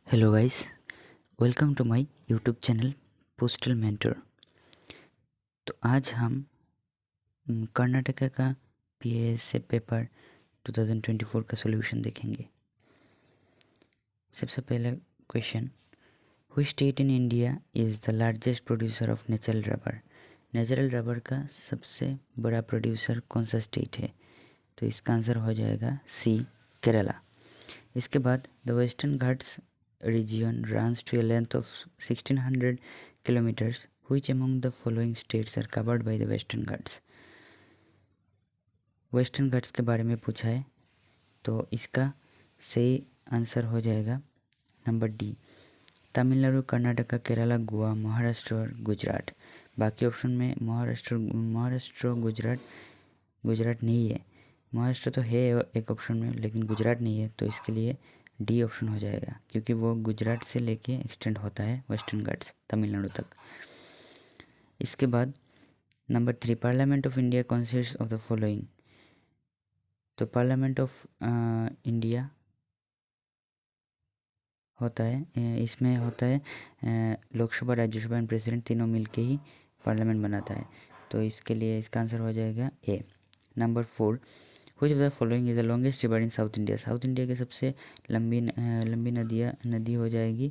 Hello guys, welcome to my YouTube channel Postal Mentor. तो आज हम कर्नाटका का पीएएस पेपर 2024 का सॉल्यूशन देखेंगे। सबसे पहला question, which state in India is the largest producer of natural rubber. Natural rubber का सबसे बड़ा प्रोड्यूसर कौन सा स्टेट है? तो इसका आंसर हो जाएगा सी, केरला। इसके बाद the western Ghats region runs to a length of 1600 kilometers. Which among the following states are covered by the Western Ghats? Western Ghats के बारे में पूछा है, तो इसका सही आंसर हो जाएगा नंबर डी, तमिलनाडु, कर्नाटका, केरला, गोवा, महाराष्ट्र और गुजरात। बाकी ऑप्शन में महाराष्ट्र गुजरात नहीं है। महाराष्ट्र तो है एक ऑप्शन में, लेकिन गुजरात नहीं है, तो इसके लिए डी ऑप्शन हो जाएगा, क्योंकि वो गुजरात से लेके एक्सटेंड होता है वेस्टर्न घाट्स तमिलनाडु तक। इसके बाद number 3, parliament of India consist of the following. तो पार्लियामेंट ऑफ इंडिया होता है, इसमें होता है लोकसभा, राज्यसभा एंड प्रेसिडेंट तीनों मिलके ही पार्लियामेंट बनाता है, तो इसके लिए इसका आंसर हो जाएगा A. Number 4, which of the following is the longest river in South India. South India की सबसे लंबी नदी हो जाएगी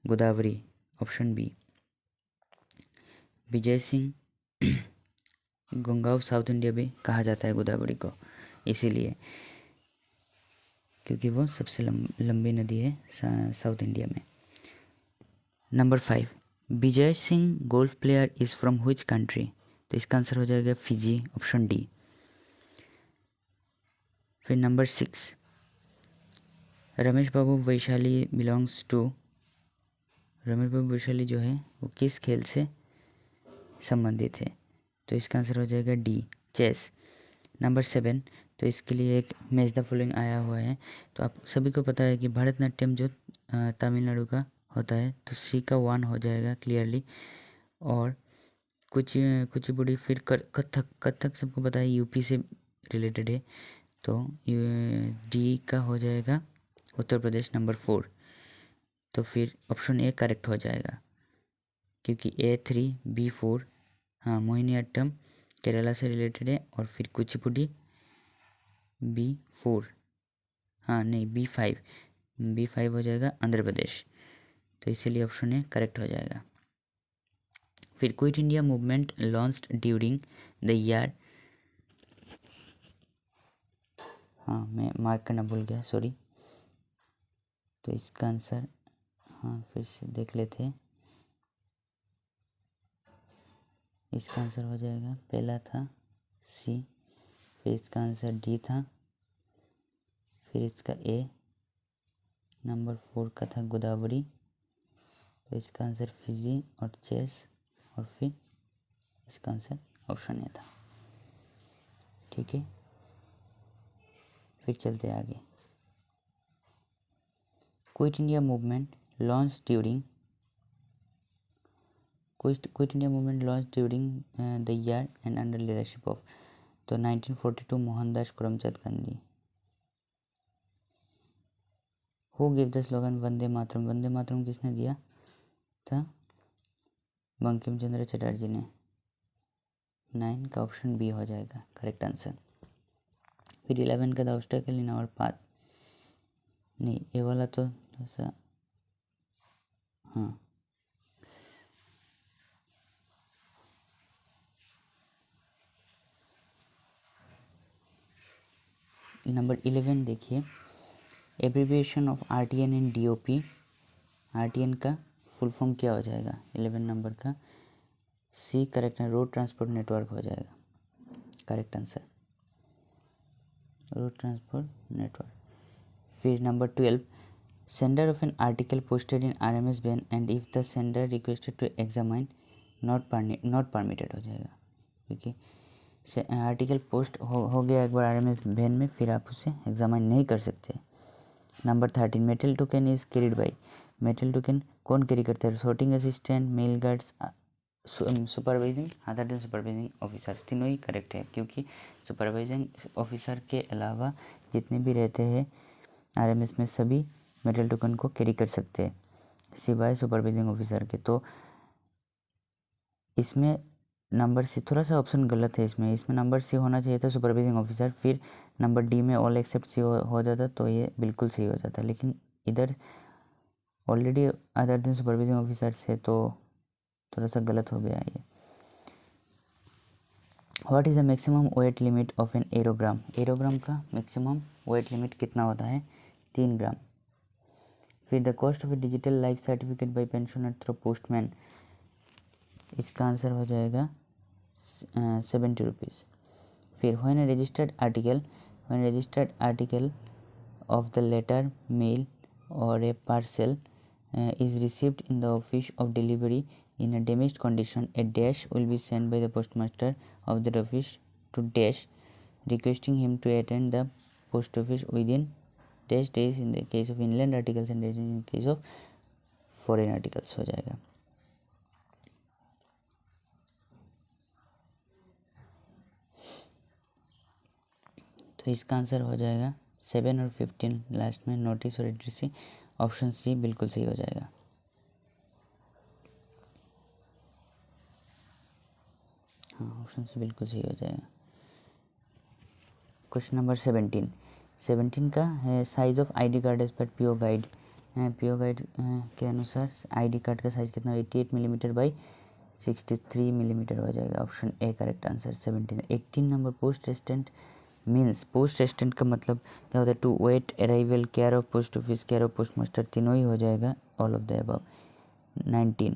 Godavari, option B. Vijay Singh Ganga of South India भी कहा जाता है गोदावरी को, इसीलिए क्योंकि वो सबसे लंबी नदी है साउथ इंडिया में। Number 5, Vijay Singh golf player is from which country. तो इसका आंसर हो जाएगा फिजी, ऑप्शन डी। फिर number 6, Ramesh Babu Vaishali belongs to. Ramesh Babu Vaishali जो है वो किस खेल से संबंधित है? तो इसका आंसर हो जाएगा डी, चेस। नंबर 7, तो इसके लिए एक मैच द फॉलोइंग आया हुआ है। तो आप सभी को पता है कि भरतनाट्यम जो तमिलनाडु का होता है, तो सी का 1 हो जाएगा क्लियरली। और कुचिपुड़ी, फिर कथक सबको पता है यूपी से रिलेटेड है, तो डी का हो जाएगा उत्तर प्रदेश, नंबर 4। तो फिर ऑप्शन ए करेक्ट हो जाएगा, क्योंकि A3 B4, हाँ, मोहिनीअट्टम केरला से रिलेटेड है, और फिर कुचिपुड़ी B4, हाँ नहीं B5 हो जाएगा आंध्र प्रदेश, तो इसीलिए ऑप्शन ए करेक्ट हो जाएगा। फिर quit India movement launched during the year, हाँ मैं मार्क करना भूल गया, सॉरी। तो इसका आंसर, हाँ फिर से देख लेते हैं, इसका आंसर हो जाएगा, पहला था सी, फिर इसका आंसर डी था, फिर इसका ए, नंबर 4 का था गोदावरी, तो इसका आंसर फिजी और चेस, और फिर इसका आंसर ऑप्शन ए था। ठीक है, फिर चलते आगे। Quit India movement launch during the year and under leadership of. तो 1942 Mohandas Karamchand Gandhi. Who give the slogan Vande Mataram. Vande Mataram किसने दिया था? बंकिम चंद्र चटर्जी ने। 9 का ऑप्शन बी हो जाएगा करेक्ट आंसर। फिर 11 का the obstacle in our path, नहीं ये वाला तो सा, हाँ नंबर 11 देखिए, abbreviation of RTN and DOP। RTN का फुल फॉर्म क्या हो जाएगा 11 नंबर का? सी करेक्ट है, रोड ट्रांसपोर्ट नेटवर्क हो जाएगा correct answer, road transport network. फिर number 12, sender of an article posted in RMS ban and if the sender requested to examine not permitted हो जाएगा, क्योंकि आर्टिकल पोस्ट हो गया एक बार RMS बैन में, फिर आप उसे एग्जामाइन नहीं कर सकते। Number 13, metal token is carried by. Metal token कौन कैरी करता है? sorting assistant, mail guards, supervising other than supervising officers. तीनों ही करेक्ट है, क्योंकि सुपरवाइजिंग ऑफिसर के अलावा जितने भी रहते हैं RMS में सभी मेटल टोकन को कैरी कर सकते हैं सिवाय सुपरवाइजिंग ऑफिसर के। तो इसमें नंबर सी, थोड़ा सा ऑप्शन गलत है इसमें नंबर सी होना चाहिए था सुपरवाइजिंग ऑफिसर, फिर नंबर डी में ऑल एक्सेप्ट सी हो जाता तो ये बिल्कुल सही हो जाता, लेकिन इधर already other than supervising officer से तो थोड़ा सा गलत हो गया ये। What is the maximum weight limit of an aerogramme? Aerogramme का मैक्सिमम वेट लिमिट कितना होता है? 3 ग्राम। फिर the cost of a digital life certificate by pensioner through postman, इसका आंसर हो जाएगा 70 रुपीज़। फिर when a registered article of the letter mail और a parcel is received in the office of delivery in a damaged condition, a dash will be sent by the postmaster of that office to dash, requesting him to attend the post office within dash days in the case of inland articles and dash in case of foreign articles हो जाएगा। तो इसका answer हो जाएगा 7 और 15 last में, notice और addressing. Option C बिल्कुल सही हो जाएगा। हाँ, ऑप्शन सी बिल्कुल सही हो जाएगा। क्वेश्चन नंबर 17 का है size of ID card as per PO guide. PO guide के अनुसार आईडी कार्ड का साइज़ कितना? 88 मिलीमीटर बाई 63 मिलीमीटर हो जाएगा। Option A correct answer 17। 18 number post resident means, post resident का मतलब क्या होता है? To wait arrival, care of post office, care of post master, तीनों ही हो जाएगा, all of the above. 19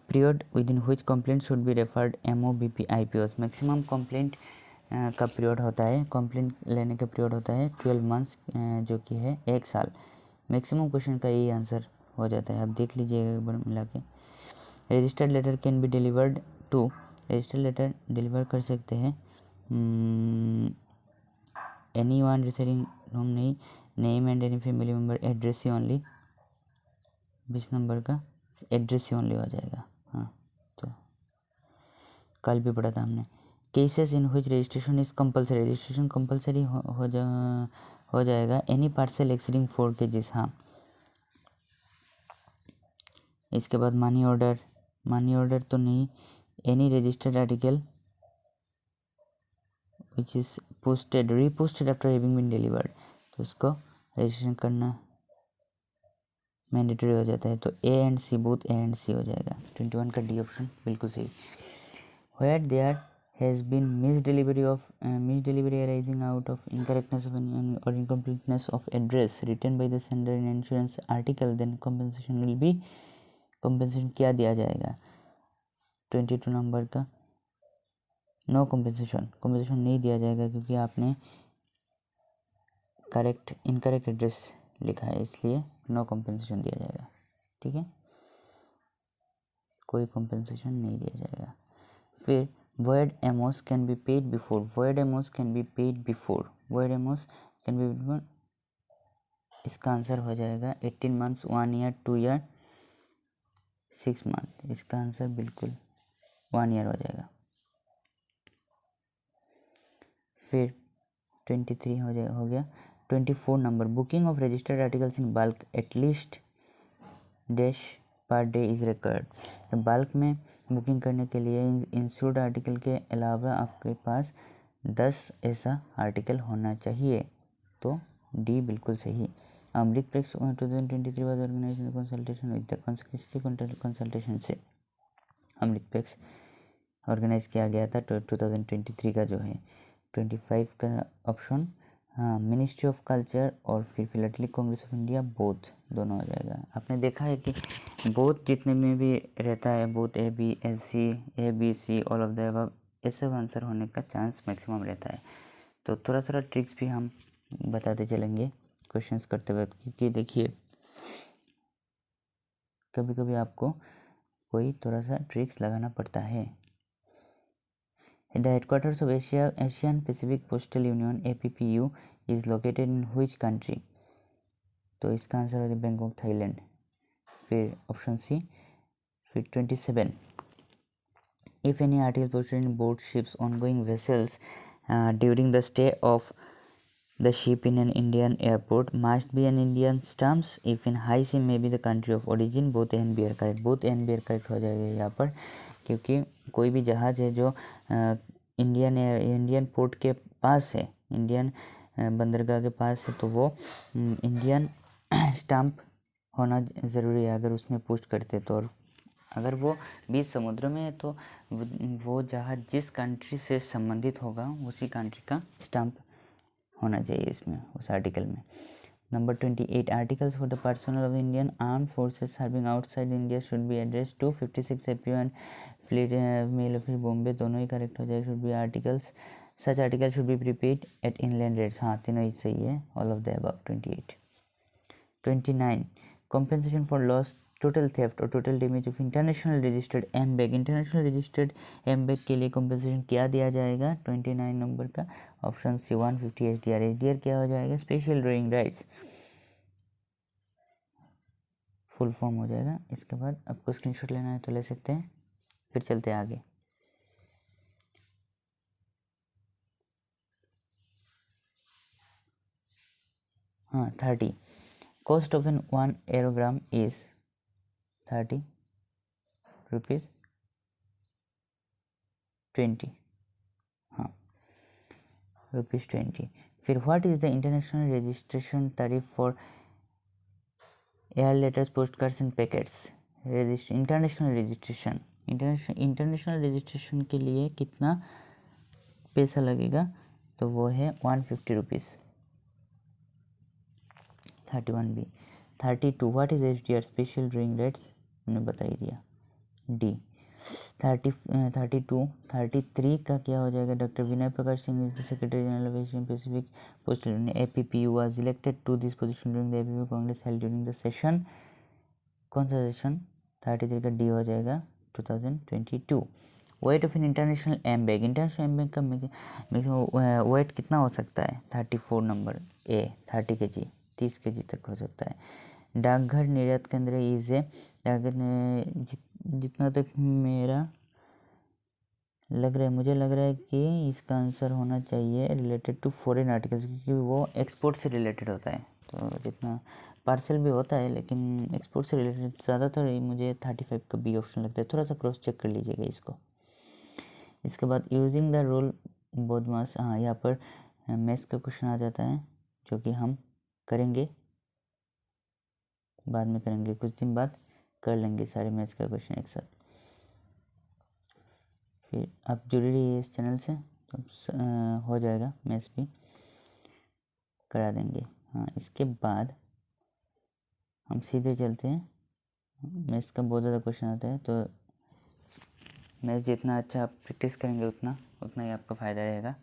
period within which complaint should be referred MOBP IPOs। Maximum complaint का पीरियड होता है, कंप्लेंट लेने का पीरियड होता है 12 मंथ्स, जो कि है 1 साल। मैक्सिमम क्वेश्चन का यही आंसर हो जाता है, आप देख लीजिएगा एक बार मिला के। Registered letter can be delivered to, registered letter deliver कर सकते हैं एनी वन रिसीविंग होम, नहीं, name and any family member, address ही ओनली। 20 नंबर का एड्रेस ही ओनली हो जाएगा। हाँ, तो कल भी पढ़ा था हमने। Cases in which registration is compulsory, registration compulsory हो जाएगा एनी पार्सल एक्सीडिंग 4 kg। हाँ, इसके बाद मनी ऑर्डर तो नहीं, any registered article which is posted reposted after having been delivered, तो उसको रजिस्ट्रेशन करना मैंडेटरी हो जाता है। तो A and C, both A and C हो जाएगा। 21 का डी ऑप्शन बिल्कुल सही। Where there has been misdelivery arising out of incorrectness of और incompleteness of address written by the sender in insurance article, then compensation will be, compensation क्या दिया जाएगा? 22 number का नो कंपनसेशन नहीं दिया जाएगा, क्योंकि आपने इनकरेक्ट एड्रेस लिखा है, इसलिए नो कंपनसेशन दिया जाएगा। ठीक है, कोई कंपनसेशन नहीं दिया जाएगा। फिर void amos can be paid before, इसका आंसर हो जाएगा 18 मंथ्स, 1 ईयर, 2 ईयर, 6 मंथ। इसका आंसर बिल्कुल 1 ईयर हो जाएगा। फिर 23 हो गया। 24 number booking of registered articles in bulk at least dash per day is required. तो बल्क में बुकिंग करने के लिए इंश्योर्ड आर्टिकल के अलावा आपके पास 10 ऐसा आर्टिकल होना चाहिए। तो डी बिल्कुल सही। Amrit press 2023 was organised consultation with the consultation से अमृत प्रेस ऑर्गेनाइज किया गया था 2023 का जो है। 25 का ऑप्शन, हाँ, मिनिस्ट्री ऑफ कल्चर और फिर philatelic Congress of India, both दोनों हो जाएगा। आपने देखा है कि बोथ जितने में भी रहता है, both ABC all of the above, ये सब आंसर होने का चांस मैक्सिमम रहता है। तो थोड़ा थोड़ा ट्रिक्स भी हम बताते चलेंगे क्वेश्चंस करते वक्त, क्योंकि देखिए कभी कभी आपको कोई थोड़ा सा ट्रिक्स लगाना पड़ता है। The headquarters of Asian Pacific Postal Union APPU is located in which country? तो इसका आंसर हो जाए बैंकॉक, थाईलैंड। फिर ऑप्शन सी। फिर 27 if any article posted in board ships ongoing vessels during the stay of The ship in an Indian airport must be an Indian stamps if in high sea may be the country of origin. both A and B are correct. both A and B are correct हो जाएगा यहाँ पर, क्योंकि कोई भी जहाज़ है जो इंडियन पोर्ट के पास है, इंडियन बंदरगाह के पास है, तो वो इंडियन स्टाम्प होना ज़रूरी है अगर उसमें पोस्ट करते तो। और अगर वो बीच समुद्र में है तो वो जहाज़ जिस कंट्री से संबंधित होगा उसी कंट्री का स्टाम्प होना चाहिए इसमें, उस आर्टिकल में। Number 28 articles for the personal of Indian arm forces serving outside India should be address to 56 APO and fleet mail office Bombay, दोनों ही करेक्ट हो जाएगा। Should be articles such article should be prepaid at inland rates, हाँ तीनों ही सही है, all of the above. 28 29 compensation for loss total theft और total damage of international registered M bag, international registered M bag के लिए compensation क्या दिया जाएगा? 29 नंबर का ऑप्शन सी 150 एचडीआर। एचडीआर क्या हो जाएगा? Special drawing rights, full form हो जाएगा। इसके बाद आपको स्क्रीनशॉट लेना है तो ले सकते हैं, फिर चलते हैं आगे। हाँ 30 cost of an 1 aerogramme is 30 rupees 20, हाँ ₹20। फिर what is the international registration tariff for air letters post cards and packets? International registration के लिए कितना पैसा लगेगा? तो वो है 150 rupees. 31B 32 what is HDR special drawing rights? मैंने बता ही दिया, डी। 32 33 का क्या हो जाएगा? Doctor Vinay Prakash Singh is the secretary general of Asian Pacific post APPU was elected to this position during the APP congress held during the session, कौन सा session? 33 का डी हो जाएगा 2022। Weight of an international M bag, international M bag का maximum weight कितना हो सकता है? 34 नंबर ए 30 kg, 30 kg तक हो सकता है। डाकघर निर्यात केंद्र इज ए, जितना तक मेरा लग रहा है, मुझे लग रहा है कि इसका आंसर होना चाहिए रिलेटेड टू फॉरेन आर्टिकल्स, क्योंकि वो एक्सपोर्ट से रिलेटेड होता है। तो जितना पार्सल भी होता है लेकिन एक्सपोर्ट से रिलेटेड ज़्यादातर मुझे 35 का बी ऑप्शन लगता है। थोड़ा सा क्रॉस चेक कर लीजिएगा इसको। इसके बाद यूजिंग द रोल बोधमास, हाँ यहाँ पर मैथ्स का क्वेश्चन आ जाता है जो कि हम करेंगे, बाद में करेंगे, कुछ दिन बाद कर लेंगे सारे मैथ्स का क्वेश्चन एक साथ। फिर आप जुड़ी रहिए इस चैनल से, तो हो जाएगा, मैथ्स भी करा देंगे। हाँ इसके बाद हम सीधे चलते हैं, मैथ्स का बहुत ज़्यादा क्वेश्चन आता है, तो मैथ्स जितना अच्छा आप प्रैक्टिस करेंगे उतना ही आपका फ़ायदा रहेगा।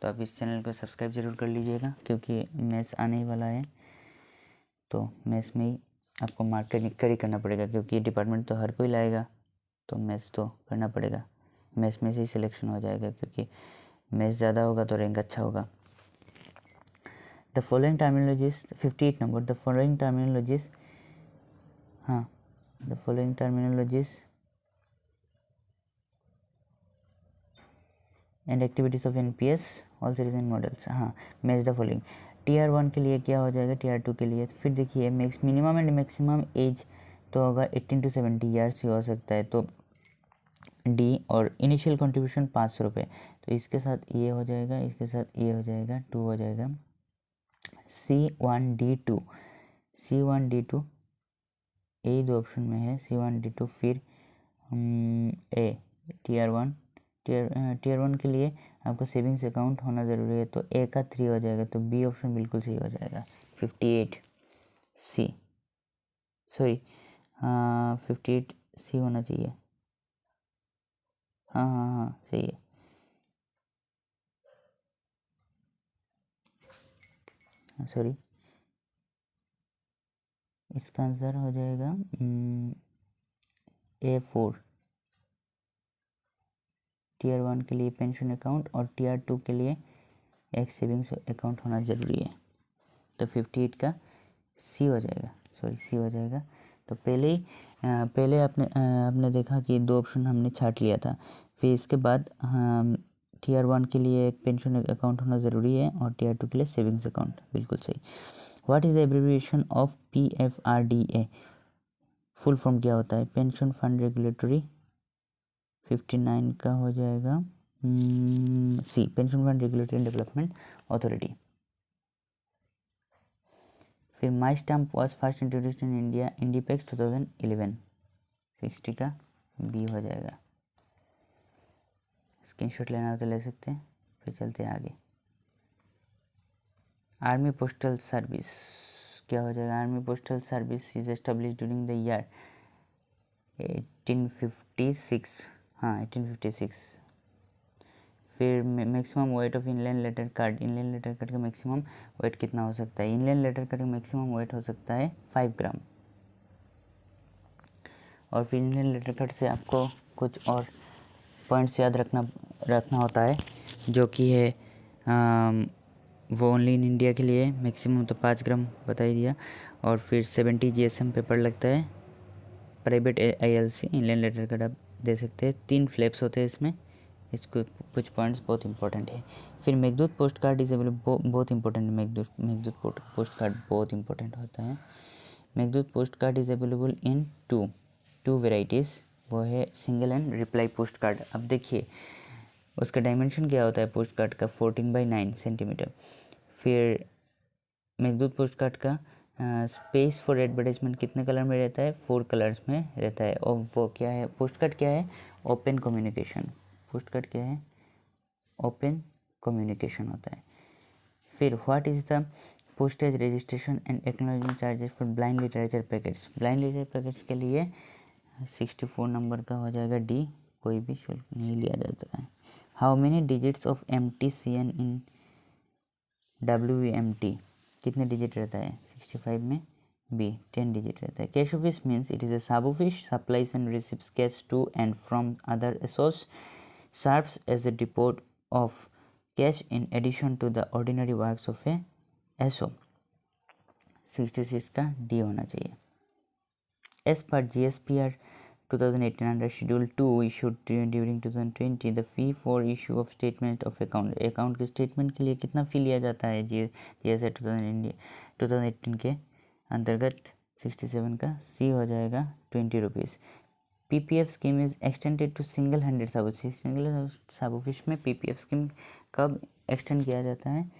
तो आप इस चैनल को सब्सक्राइब ज़रूर कर लीजिएगा, क्योंकि मैथ्स आने ही वाला है। तो मैथ्स में ही आपको मार्क कर ही करना पड़ेगा, क्योंकि डिपार्टमेंट तो हर कोई लाएगा, तो मैथ्स तो करना पड़ेगा। मैथ्स में से ही सिलेक्शन हो जाएगा, क्योंकि मैथ्स ज़्यादा होगा तो रैंक अच्छा होगा। The following terminologies 58 number, the following terminologies, हाँ the following terminologies and activities of NPS all series and models, हाँ मैच द फॉलोइंग। टीआर 1 के लिए क्या हो जाएगा? टीआर 2 के लिए फिर देखिए मिनिमम एंड मैक्सिमम एज तो होगा 18 to 70 ईयर्स ही हो सकता है, तो डी। और इनिशियल कंट्रीब्यूशन 500 रुपये, तो इसके साथ ये हो जाएगा, इसके साथ ये हो जाएगा, 2 हो जाएगा। C1D2 C1D2 यही दो ऑप्शन में है, C1D2। फिर ए टीआर 1 टीयर 1 के लिए आपका सेविंग्स अकाउंट होना ज़रूरी है, तो ए का 3 हो जाएगा, तो बी ऑप्शन बिल्कुल सही हो जाएगा। 58 सी, सॉरी 58 सी होना चाहिए, हाँ हाँ हाँ सही है। सॉरी, इसका आंसर हो जाएगा A4। टीयर 1 के लिए पेंशन अकाउंट और टीयर 2 के लिए एक सेविंग्स अकाउंट होना ज़रूरी है, तो 58 का सी हो जाएगा, सॉरी सी हो जाएगा। तो पहले आपने देखा कि दो ऑप्शन हमने छाट लिया था, फिर इसके बाद Tier 1 के लिए एक पेंशन अकाउंट होना ज़रूरी है और Tier 2 के लिए सेविंग्स अकाउंट, बिल्कुल सही। What is the abbreviation of PFRDA? Full form क्या होता है? पेंशन फंड रेगुलेटरी, 59 का हो जाएगा C, pension fund regulatory and development authority. फिर My Stamp was first introduced in India Indipex 2011, 60 का बी हो जाएगा। स्क्रीनशॉट लेना हो तो ले सकते हैं। फिर चलते हैं आगे। आर्मी पोस्टल सर्विस क्या हो जाएगा? Army postal service is establish during the year 1856, हाँ 1856। फिर maximum weight of inland letter card, inland letter card का मैक्सिमम वेट कितना हो सकता है? इनलैंड लेटर कार्ड का मैक्सिमम वेट हो सकता है 5 ग्राम। और फिर इनलैंड लेटर कार्ड से आपको कुछ और पॉइंट्स याद रखना होता है, जो कि है वो ओनली इन इंडिया के लिए मैक्सिमम तो 5 ग्राम बता ही दिया। और फिर 70 GSM पेपर लगता है। Private ILC inland letter card आप दे सकते हैं। 3 फ्लैप्स होते हैं इसमें। इसको कुछ पॉइंट्स बहुत इंपॉर्टेंट है। फिर Meghdoot post card is available, बहुत इंपॉर्टेंट है। मेघदूत पोस्ट कार्ड बहुत इंपॉर्टेंट होता है। Meghdoot post card is available in two varieties, वो है single and reply post card. अब देखिए उसका डायमेंशन क्या होता है पोस्ट कार्ड का, 14/9 सेंटीमीटर। फिर मेघदूत पोस्ट कार्ड का स्पेस फॉर एडवर्टाइजमेंट कितने कलर में रहता है? 4 कलर्स में रहता है। और वो क्या है? पोस्ट कार्ड क्या है? Open communication. पोस्ट कार्ड क्या है? ओपन कम्युनिकेशन होता है। फिर what is the postage registration and acknowledgement charges for blind literature packets? Blind literature packets के लिए 64 नंबर का हो जाएगा डी, कोई भी शुल्क नहीं लिया जाता है। How many digits of MTCN in WMT? कितने डिजिट रहता है 65 में? बी 10 डिजिट रहता है। Cash office means it is a sub office supplies and receives cash to and from other source, serves as a depot of cash in addition to the ordinary works of a SO. 66 का D होना चाहिए। As per GSPR 2018 under Schedule 2 issued during 2020, the fee for issue of statement of account के statement के लिए कितना फ़ी लिया जाता है GSR 2018 के अंतर्गत? 67 का सी हो जाएगा 20 rupees. PPF scheme is extended to single handed sub office. Single sub office में PPF स्कीम कब एक्सटेंड किया जाता है?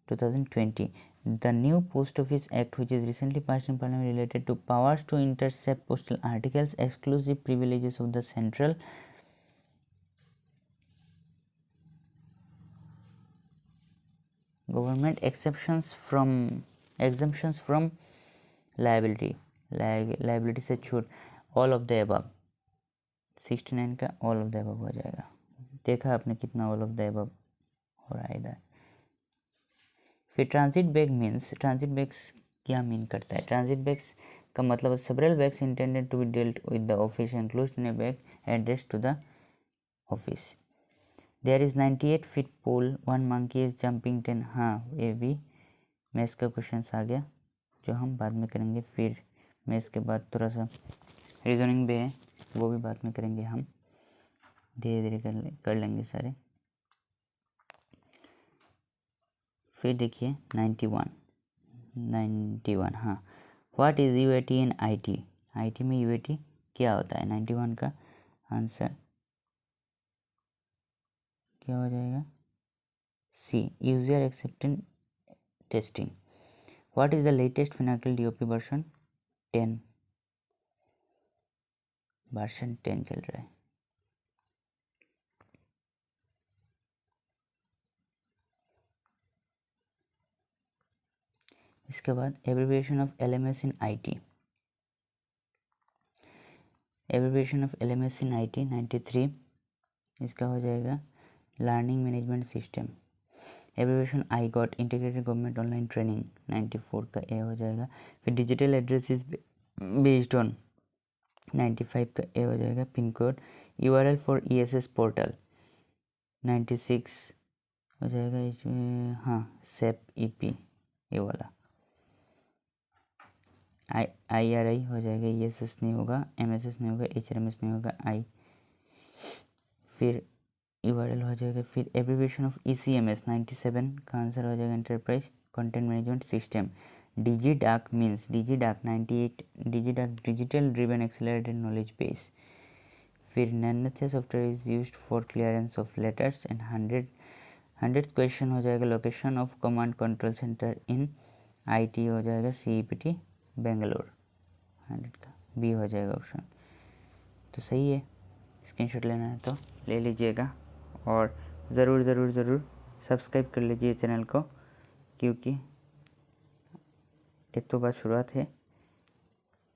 2020. The new Post Office Act, which is recently passed in Parliament, related to powers to intercept postal articles, exclusive privileges of the central government, exemptions from liability से छूट, all of the above। 69 का all of the above हो जाएगा। देखा आपने कितना all of the above हो रहा है इधर। फिर transit bag means, transit bags क्या मीन करता है? ट्रांजिट बैग्स का मतलब several bags intended to be dealed with the office enclosed in a bag address to the office. There is 98 feet pole, 1 monkey is jumping 10। हाँ ये भी maths का question आ गया जो हम बाद में करेंगे। फिर मैथ्स के बाद थोड़ा सा रीजनिंग भी है, वो भी बाद में करेंगे हम, धीरे धीरे कर लेंगे सारे। फिर देखिए 91 हाँ। What is UAT in IT? IT में UAT क्या होता है? 91 का आंसर क्या हो जाएगा? C, user acceptance testing. What is the latest Finacle DOP version? 10 चल रहा है। इसके बाद abbreviation of LMS in IT। Abbreviation of LMS in IT 93, इसका हो जाएगा learning management system. Abbreviation I got integrated government online training 94 का A हो जाएगा। फिर digital address is based on 95 का ए हो जाएगा। Pin code URL for ESS portal 96 हो जाएगा इसमें, हाँ सेप EP ये वाला। IRI हो जाएगा, ESS नहीं होगा, MSS नहीं होगा, HRMS नहीं होगा, आई। फिर यूआरएल हो जाएगा। फिर एब्रीविएशन ऑफ ECMS 97 का आंसर हो जाएगा enterprise content management system. DigiDak means DigiDak 98 DigiDak digital driven accelerated knowledge base. फिर नैनोथे software is used for clearance of letters and 100th question हो जाएगा location of command control centre in IT हो जाएगा CEPT Bangalore. 100 का B हो जाएगा option. तो सही है, स्क्रीनशॉट लेना है तो ले लीजिएगा और ज़रूर ज़रूर ज़रूर सब्सक्राइब कर लीजिए चैनल को, क्योंकि ये तो बस शुरुआत है,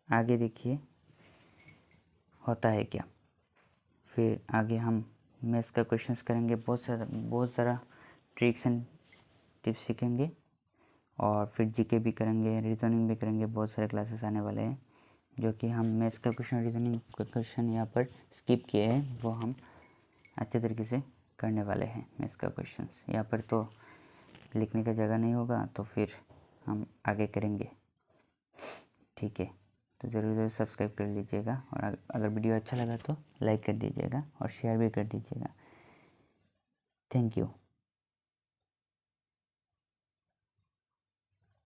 आगे देखिए होता है क्या। फिर आगे हम मैथ्स का क्वेश्चंस करेंगे, बहुत सारा ट्रिक्स एंड टिप्स सीखेंगे और फिर जीके भी करेंगे, रीजनिंग भी करेंगे। बहुत सारे क्लासेस आने वाले हैं जो कि हम मैथ्स का क्वेश्चन रीजनिंग का क्वेश्चन यहाँ पर स्किप किए हैं, वो हम अच्छे तरीके से करने वाले हैं। मैथ्स का क्वेश्चंस यहाँ पर तो लिखने का जगह नहीं होगा, तो फिर हम आगे करेंगे, ठीक है। तो ज़रूर ज़रूर सब्सक्राइब कर लीजिएगा और अगर वीडियो अच्छा लगा तो लाइक कर दीजिएगा और शेयर भी कर दीजिएगा। Thank you.